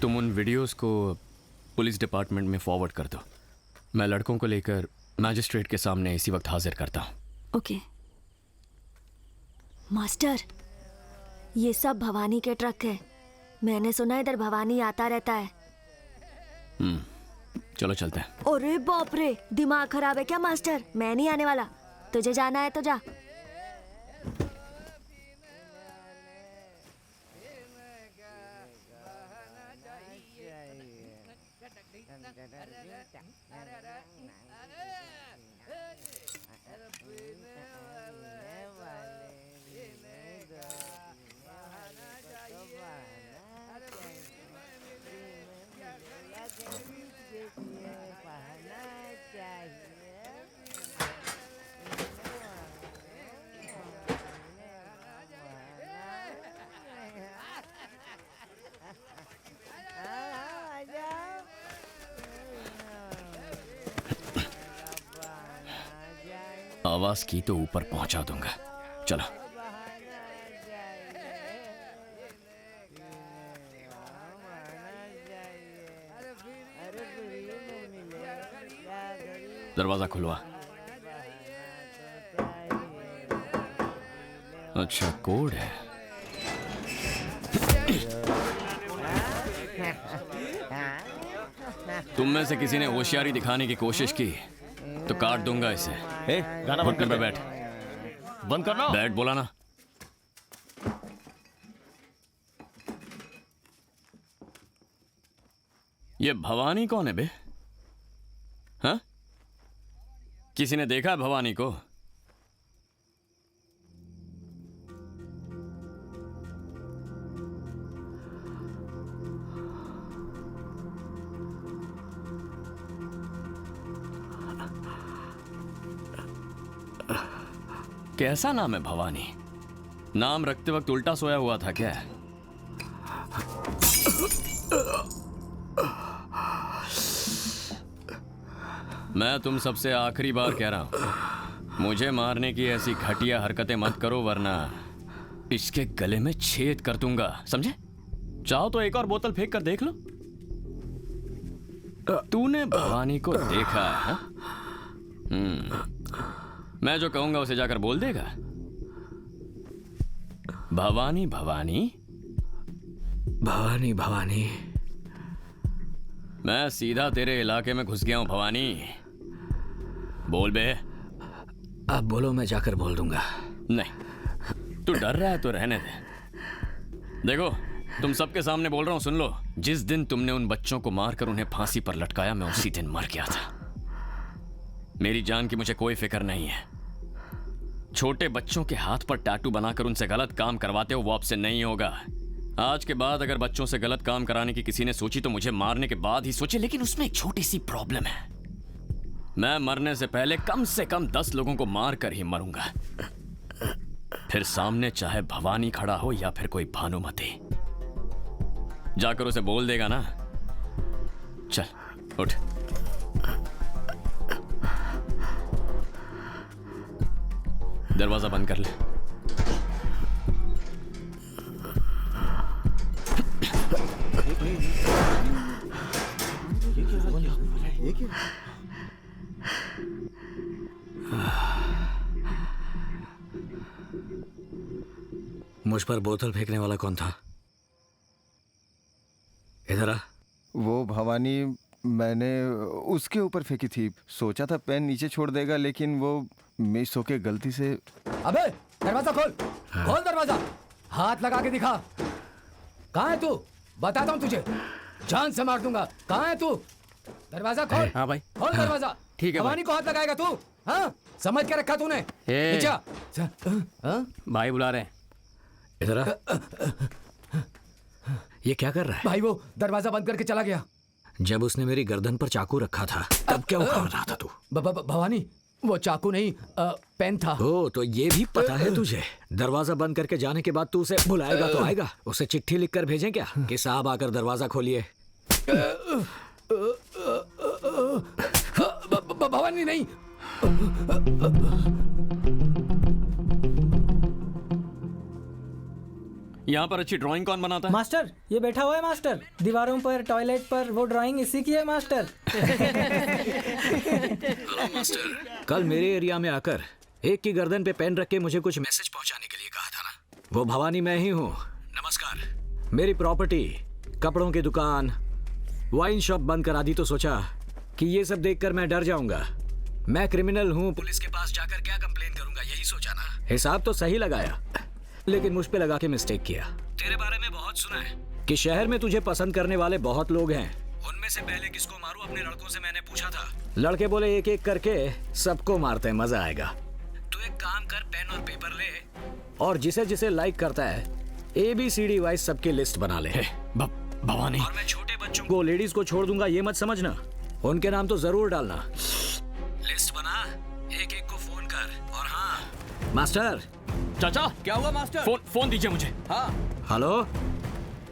तुम उन वीडियोस को पुलिस डिपार्टमेंट में फॉरवर्ड कर दो। मैं लड़कों को लेकर मैजिस्ट्रेट के सामने इसी वक्त हाजिर करता हूँ। ओके। मास्टर, ये सब भवानी के ट्रक है। मैंने सुना इधर भवानी आता रहता है। चलो चलते हैं। अरे बाप रे, दिमाग खराब है क्या मास्टर? मैं नहीं आने वाला। तुझे जाना है तो जा। आवाज की तो ऊपर पहुंचा दूंगा। चलो। दरवाजा खुलवा। अच्छा, कोड है। तुम में से किसी ने होशियारी दिखाने की कोशिश की तो काट दूंगा इसे। गाना बंद कर पे बैठ। बंद करना। बैठ बोला ना। ये भवानी कौन है बे? हाँ? किसी ने देखा है भवानी को? कैसा नाम है भवानी? नाम रखते वक्त उल्टा सोया हुआ था क्या? मैं तुम सबसे आखिरी बार कह रहा हूं, मुझे मारने की ऐसी घटिया हरकतें मत करो वरना इसके गले में छेद कर दूंगा, समझे? चाहो तो एक और बोतल फेंक कर देख लो। तूने भवानी को देखा है? मैं जो कहूंगा उसे जाकर बोल देगा। भवानी भवानी भवानी भवानी। मैं सीधा तेरे इलाके में घुस गया हूं भवानी। बोल बे। अब बोलो, मैं जाकर बोल दूंगा। नहीं, तू डर रहा है तो रहने दे। देखो, तुम सबके सामने बोल रहा हूं, सुन लो। जिस दिन तुमने उन बच्चों को मारकर उन्हें फांसी पर लटकाया, मैं उसी दिन मर गया था। मेरी जान की मुझे कोई फिक्र नहीं है। छोटे बच्चों के हाथ पर टैटू बनाकर उनसे गलत काम करवाते हो, वो अब से नहीं होगा। आज के बाद अगर बच्चों से गलत काम कराने की किसी ने सोची तो मुझे मारने के बाद ही सोचे, लेकिन उसमें एक छोटी सी प्रॉब्लम है। मैं मरने से पहले कम से कम 10 लोगों को मार कर ही मरूंगा। फिर सामने चाहे भवानी खड़ा हो या फिर कोई भानुमति। जाकर उसे बोल देगा ना। चल उठ। दरवाजा बंद कर ले। मुझ पर बोतल फेंकने वाला कौन था? इधर आ। वो भवानी, मैंने उसके ऊपर फेंकी थी। सोचा था पेन नीचे छोड़ देगा, लेकिन वो मिस होके गलती से। अबे दरवाजा खोल। खोल दरवाजा। हाथ लगा के दिखा। कहाँ है तू? बताता हूँ तुझे, जान से मार दूंगा। कहाँ है तू? दरवाजा खोल। हाँ भाई, खोल दरवाजा। ठीक है। भवानी को हाथ लगाएगा तू? हाँ, समझ के रखा तूने? भाई बुला रहे हैं। इधर आ। ये क्या कर रहा है? भाई वो दरवाजा बंद करके चला गया। जब उसने मेरी गर्दन पर चाकू रखा था तब क्या उखाड़ रहा था तू? भवानी, वो चाकू नहीं, पेन था। ओ, तो ये भी पता है तुझे? दरवाजा बंद करके जाने के बाद तू उसे बुलाएगा तो आएगा। उसे चिट्ठी लिखकर भेजें क्या कि साहब आकर दरवाजा खोलिए? भवानी नहीं। यहाँ पर अच्छी ड्राइंग कौन बनाता है? मास्टर ये बैठा हुआ है मास्टर, दीवारों पर टॉयलेट पर वो ड्राइंग इसी की है मास्टर। हेलो मास्टर, कल मेरे एरिया में आकर एक की गर्दन पे पेन रख के मुझे कुछ मैसेज पहुंचाने के लिए कहा था ना, वो भवानी मैं ही हूँ। नमस्कार। मेरी प्रॉपर्टी, कपड़ों की दुकान, वाइन शॉप बंद करा दी तो सोचा कि ये सब देखकर मैं डर जाऊंगा। मैं क्रिमिनल हूँ, पुलिस के पास जाकर क्या कंप्लेन करूंगा, यही सोचा ना। हिसाब तो सही लगाया, लेकिन मुझ पे लगा के मिस्टेक किया। तेरे बारे में बहुत सुना है कि शहर में तुझे पसंद करने वाले बहुत लोग हैं। उनमें से पहले किसको मारूं अपने लड़कों से मैंने पूछा था। लड़के बोले एक एक करके सबको मारते हैं, मजा आएगा। तू एक काम कर, पेन और पेपर ले और जिसे जिसे लाइक करता है ABCD वाइज सबकी लिस्ट बना ले। भवानी, और मैं छोटे बच्चों को, लेडीज को छोड़ दूंगा ये मत समझना, उनके नाम तो जरूर डालना। लिस्ट बना, एक एक को फोन कर। और हाँ मास्टर। चाचा क्या हुआ मास्टर? फोन दीजिए मुझे। हाँ हेलो,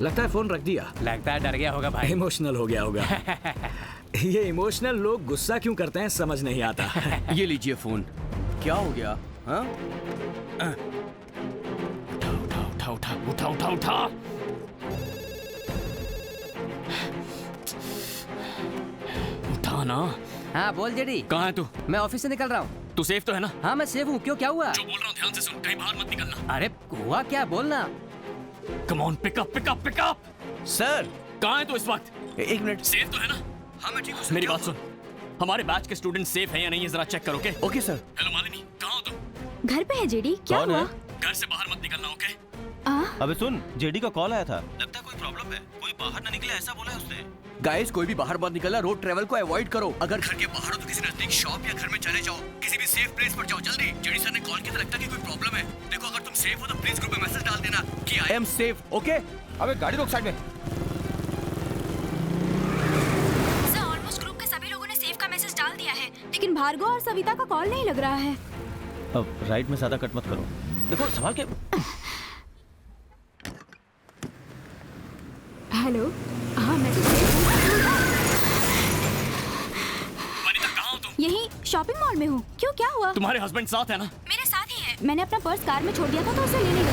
लगता है फोन रख दिया। लगता है डर गया होगा भाई। इमोशनल हो गया होगा। ये इमोशनल लोग गुस्सा क्यों करते हैं समझ नहीं आता। ये लीजिए फोन। क्या हो गया? हाँ उठा उठा उठा उठा उठा। उठा ना। हाँ बोल जेडी। कहाँ है तू? मैं ऑफिस से निकल रहा हूँ। तू सेफ तो है ना? हाँ मैं सेफ हूँ। क्यों, क्या हुआ? जो बोल रहा हूँ ध्यान से सुन, कहीं बाहर मत निकलना। अरे हुआ क्या, बोलना। Come on, pickup pickup pickup. Sir, कहाँ है तू इस वक्त? एक मिनट। सेफ तो है ना? हाँ मैं ठीक हूँ। मेरी बात सुन, हमारे बैच के स्टूडेंट सेफ है या नहीं ये जरा चेक करो। Okay sir. हेलो मालिनी, कहाँ हो तुम? घर पे है जेडी, क्या कौन हुआ? है? घर से बाहर मत निकलना, ओके? अबे सुन, जेडी का कॉल आया था। लगता है कोई प्रॉब्लम है, कोई बाहर ना निकले ऐसा बोला है उसने। गाइस कोई भी बाहर मत निकलना, रोड ट्रेवल को अवॉइड करो। अगर घर के बाहर हो तो किसी नजदीक शॉप या घर में चले जाओ, किसी भी सेफ प्लेस पर जाओ जल्दी। जेडी सर ने कॉल किया था, लगता है कि कोई प्रॉब्लम है। देखो अगर तुम सेफ हो तो प्लीज ग्रुप में मैसेज डाल देना कि आई एम सेफ। ओके, अबे गाड़ी रोक साइड में। सर ऑलमोस्ट ग्रुप के सभी लोगों ने सेफ का मैसेज डाल दिया है, लेकिन भार्गव और सविता का कॉल नहीं लग रहा है। अब राइट में ज्यादा कट मत करो, देखो संभाल के। हेलो, हाँ मैं तो सेफ हूँ। वनिता, कहाँ हो तुम? यही शॉपिंग मॉल में हूँ। क्यों, क्या हुआ? तुम्हारे हस्बैंड साथ है ना? मेरे साथ ही है। मैंने अपना पर्स कार में छोड़ दिया था तो उसे लेने गई।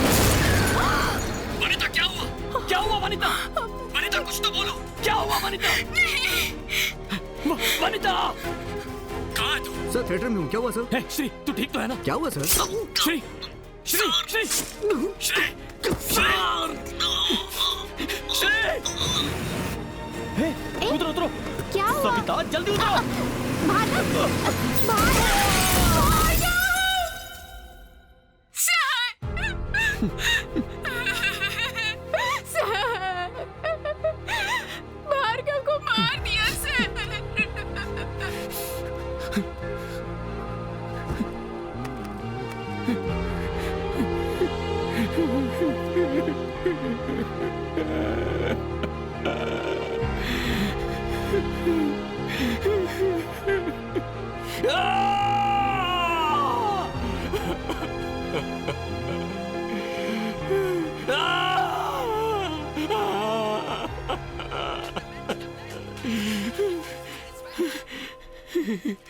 वनिता क्या हुआ? क्या हुआ वनिता? वनिता कुछ तो बोलो, क्या हुआ वनिता? वनिता कहाँ है तू? सर थिएटर में हूँ। क्या हुआ सर? हे श्री, तू ठीक तो है ना? क्या हुआ सर? श्री श्री श्री श्री उतरो उतरो, क्या हुआ? सविता जल्दी उतरो। भार्गव, भार्गव को मार दिया सर।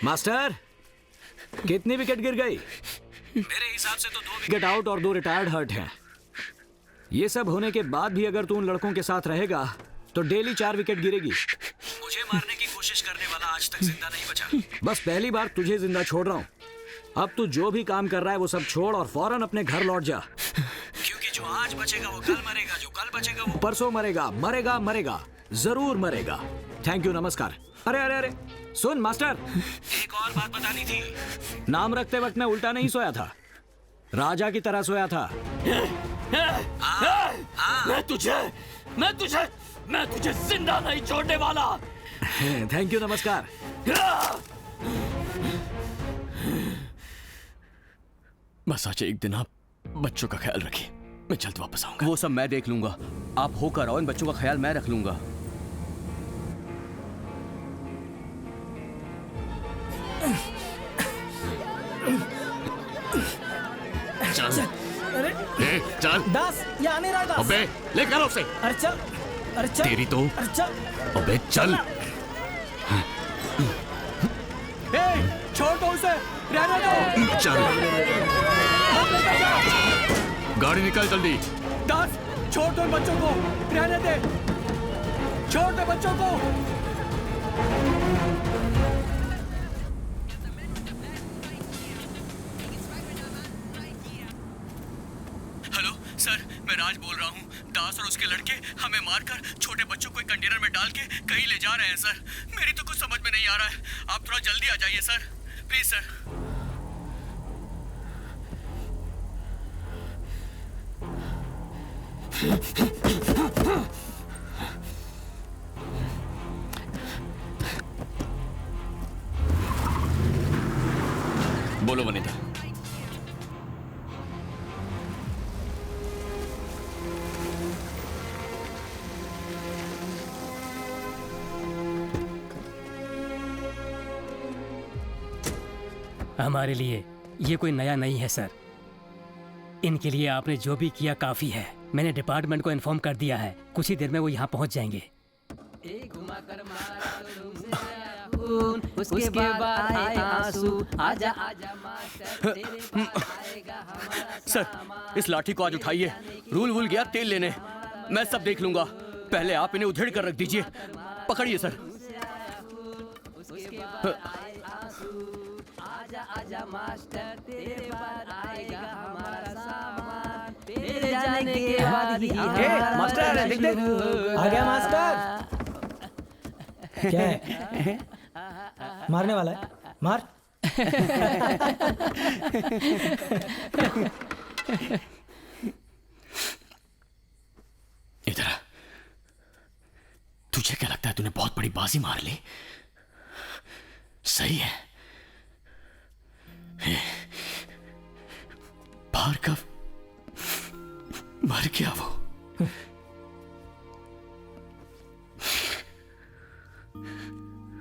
मास्टर, कितनी विकेट गिर गई? मेरे हिसाब से तो 2 विकेट आउट और 2 रिटायर्ड हर्ट हैं। ये सब होने के बाद भी अगर तू उन लड़कों के साथ रहेगा तो डेली 4 विकेट गिरेगी। मुझे मारने की कोशिश करने वाला आज तक जिंदा नहीं बचा। बस पहली बार तुझे जिंदा छोड़ रहा हूँ। अब तू जो भी काम कर रहा है वो सब छोड़ और फौरन अपने घर लौट जा, क्योंकि जो आज बचेगा वो कल मरेगा, जो कल बचेगा वो परसों मरेगा। मरेगा मरेगा, जरूर मरेगा। थैंक यू, नमस्कार। अरे अरे अरे सुन मास्टर, एक और बात बतानी थी। नाम रखते वक्त मैं उल्टा नहीं सोया था, राजा की तरह सोया था। मैं तुझे जिंदा नहीं छोड़ने वाला। थैंक यू, नमस्कार। बस आज एक दिन आप बच्चों का ख्याल रखिए, मैं जल्द वापस आऊंगा। वो सब मैं देख लूंगा, आप होकर आओ, इन बच्चों का ख्याल मैं रख लूंगा। चल चल। दास ये आने रहा। दास अबे ले कर उसे। अरे चल, अरे चल तेरी तो। अरे चल, अबे चल। छोड़ दो उसे, रहने दो। चल गाड़ी निकाल जल्दी। दास छोड़ दो बच्चों को, रहने दे, छोड़ दो बच्चों को। हेलो सर, मैं राज बोल रहा हूँ। दास और उसके लड़के हमें मारकर छोटे बच्चों को एक कंटेनर में डाल के कहीं ले जा रहे हैं सर। मेरी तो कुछ समझ में नहीं आ रहा है। आप थोड़ा जल्दी आ जाइए सर, प्लीज सर। बोलो वनिता। हमारे लिए ये कोई नया नहीं है सर। इनके लिए आपने जो भी किया काफी है। मैंने डिपार्टमेंट को इन्फॉर्म कर दिया है, कुछ ही देर में वो यहाँ पहुँच जाएंगे। उसके बाद आए आंसू, आजा आजा मास्टर, तेरे पास आएगा हमारा सर, इस लाठी को आज उठाइए। रूल वूल गया तेल लेने, मैं सब देख लूंगा। पहले आप इन्हें उधेड़ कर रख दीजिए। पकड़िए सर। आजा आजा मास्टर, तेरे पास आएगा हमारा सामान, तेरे जाने के बाद ही मास्टर, देख देख। आ गया मास्टर। क्या है? मारने वाला है? मार। इधर आ। तुझे क्या लगता है तूने बहुत बड़ी बाजी मार ली? सही है। भार्गव मर गया वो।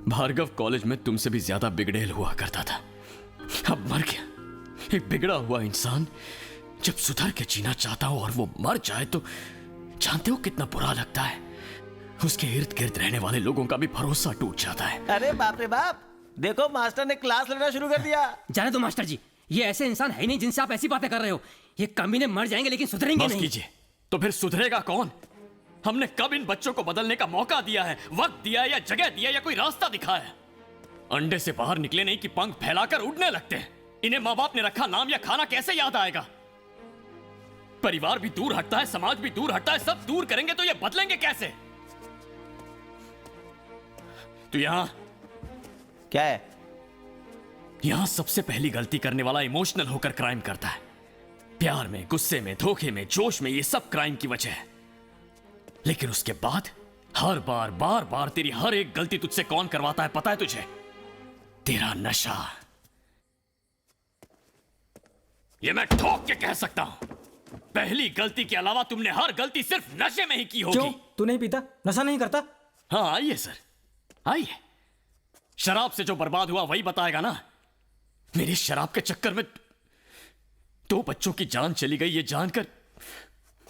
भार्गव कॉलेज में तुमसे भी ज्यादा बिगड़ेल हुआ करता था, अब मर गया। एक बिगड़ा हुआ इंसान जब सुधर के जीना चाहता हो और वो मर जाए तो जानते हो कितना बुरा लगता है। उसके इर्द गिर्द रहने वाले लोगों का भी भरोसा टूट जाता है। अरे बाप रे बाप, देखो मास्टर ने क्लास लेना शुरू कर दिया। जाने दो मास्टर जी, ये ऐसे इंसान है ही नहीं जिनसे आप ऐसी बातें कर रहे हो। ये कमीने मर जाएंगे लेकिन सुधरेंगे बस नहीं। कीजिए, तो फिर सुधरेगा कौन? हमने कब इन बच्चों को बदलने का मौका दिया है, वक्त दिया है या जगह दिया या कोई रास्ता दिखाया है? अंडे से बाहर निकले नहीं कि पंख फैलाकर उड़ने लगते हैं। इन्हें माँ बाप ने रखा नाम या खाना कैसे याद आएगा? परिवार भी दूर हटता है, समाज भी दूर हटता है, सब दूर करेंगे तो ये बदलेंगे कैसे? तो यहां क्या है? यहां सबसे पहली गलती करने वाला इमोशनल होकर क्राइम करता है। प्यार में, गुस्से में, धोखे में, जोश में, ये सब क्राइम की वजह है। लेकिन उसके बाद हर बार, बार बार तेरी हर एक गलती तुझसे कौन करवाता है पता है तुझे? तेरा नशा। ये मैं ठोक के कह सकता हूं। पहली गलती के अलावा तुमने हर गलती सिर्फ नशे में ही की होगी। क्यों? तू नहीं पीता? नशा नहीं करता? हाँ आइए सर, आइए। शराब से जो बर्बाद हुआ वही बताएगा ना। मेरी शराब के चक्कर में 2 बच्चों की जान चली गई, ये जानकर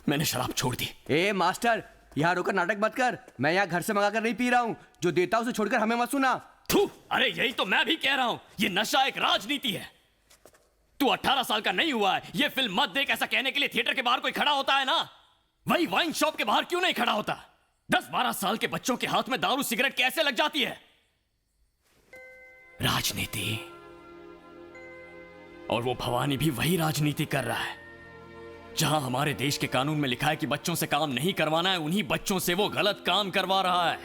मैंने शराब छोड़ दी। ए मास्टर, यहाँ रोकर नाटक मत कर। मैं यहाँ घर से मंगाकर नहीं पी रहा हूँ। जो देता हूँ उसे छोड़कर हमें मत सुना। थू, अरे यही तो मैं भी कह रहा हूं। ये नशा एक राजनीति है। तू 18 साल का नहीं हुआ है, ये फिल्म मत देख ऐसा कहने के लिए थिएटर के बाहर कोई खड़ा होता है ना? वही वाइन शॉप के बाहर क्यों नहीं खड़ा होता? 10-12 साल के बच्चों के हाथ में दारू सिगरेट कैसे लग जाती है? राजनीति। और वो भवानी भी वही राजनीति कर रहा है। जहां हमारे देश के कानून में लिखा है कि बच्चों से काम नहीं करवाना है, उन्हीं बच्चों से वो गलत काम करवा रहा है।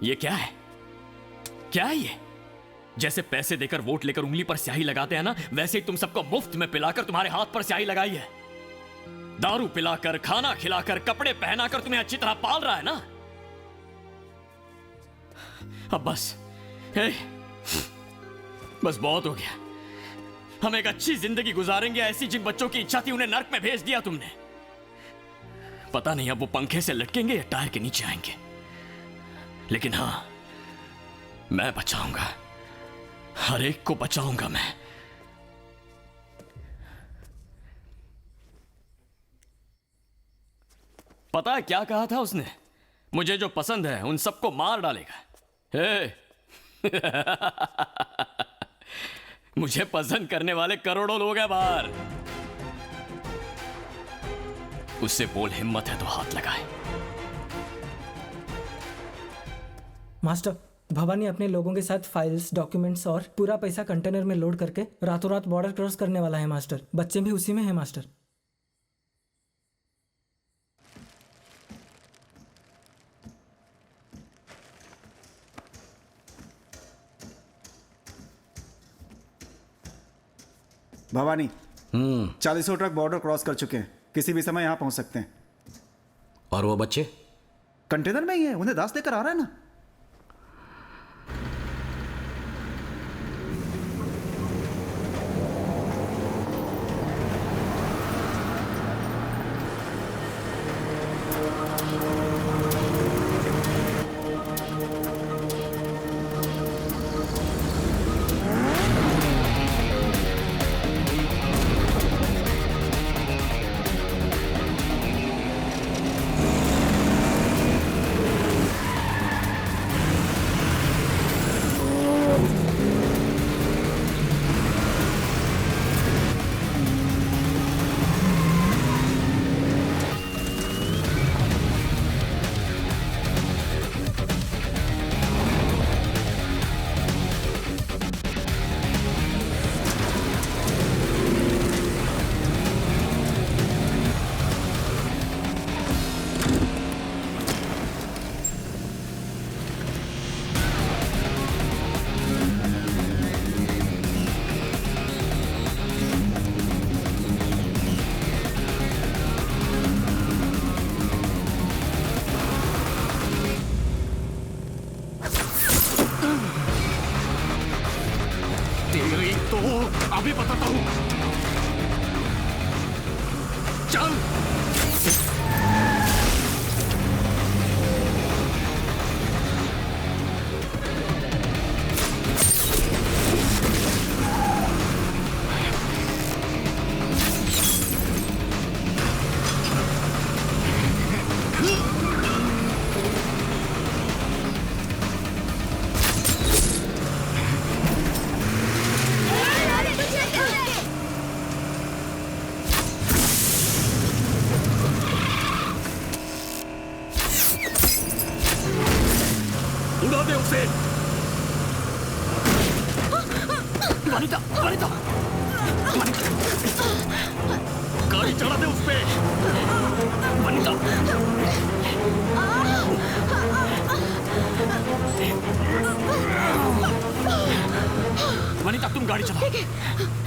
ये क्या है? क्या है ये? जैसे पैसे देकर वोट लेकर उंगली पर स्याही लगाते हैं ना, वैसे ही तुम सबको मुफ्त में पिलाकर तुम्हारे हाथ पर स्याही लगाई है। दारू पिलाकर, खाना खिलाकर, कपड़े पहनाकर तुम्हें अच्छी तरह पाल रहा है ना। अब बस बस बहुत हो गया। हम एक अच्छी जिंदगी गुजारेंगे, ऐसी जिन बच्चों की इच्छा थी उन्हें नर्क में भेज दिया तुमने। पता नहीं अब वो पंखे से लटकेंगे या टायर के नीचे आएंगे, लेकिन हां, मैं बचाऊंगा, हर एक को बचाऊंगा मैं। पता है क्या कहा था उसने? मुझे जो पसंद है उन सबको मार डालेगा। मुझे पसंद करने वाले करोड़ों लोग हैं बाहर। उससे बोल हिम्मत है तो हाथ लगाए। मास्टर, भवानी अपने लोगों के साथ फाइल्स, डॉक्यूमेंट्स और पूरा पैसा कंटेनर में लोड करके रातों रात बॉर्डर क्रॉस करने वाला है मास्टर। बच्चे भी उसी में है master. Bhavani 40 truck border cross कर चुके हैं, किसी भी समय यहाँ पहुँच सकते हैं। और वो बच्चे कंटेनर में ही है, उन्हें दास देकर आ रहा है ना। तो अभी बताता हूँ। चल। उड़ा दे उसे। वनिता, वनिता, गाड़ी चढ़ा दे उस पे। वनिता, वनिता तुम गाड़ी चलाओ।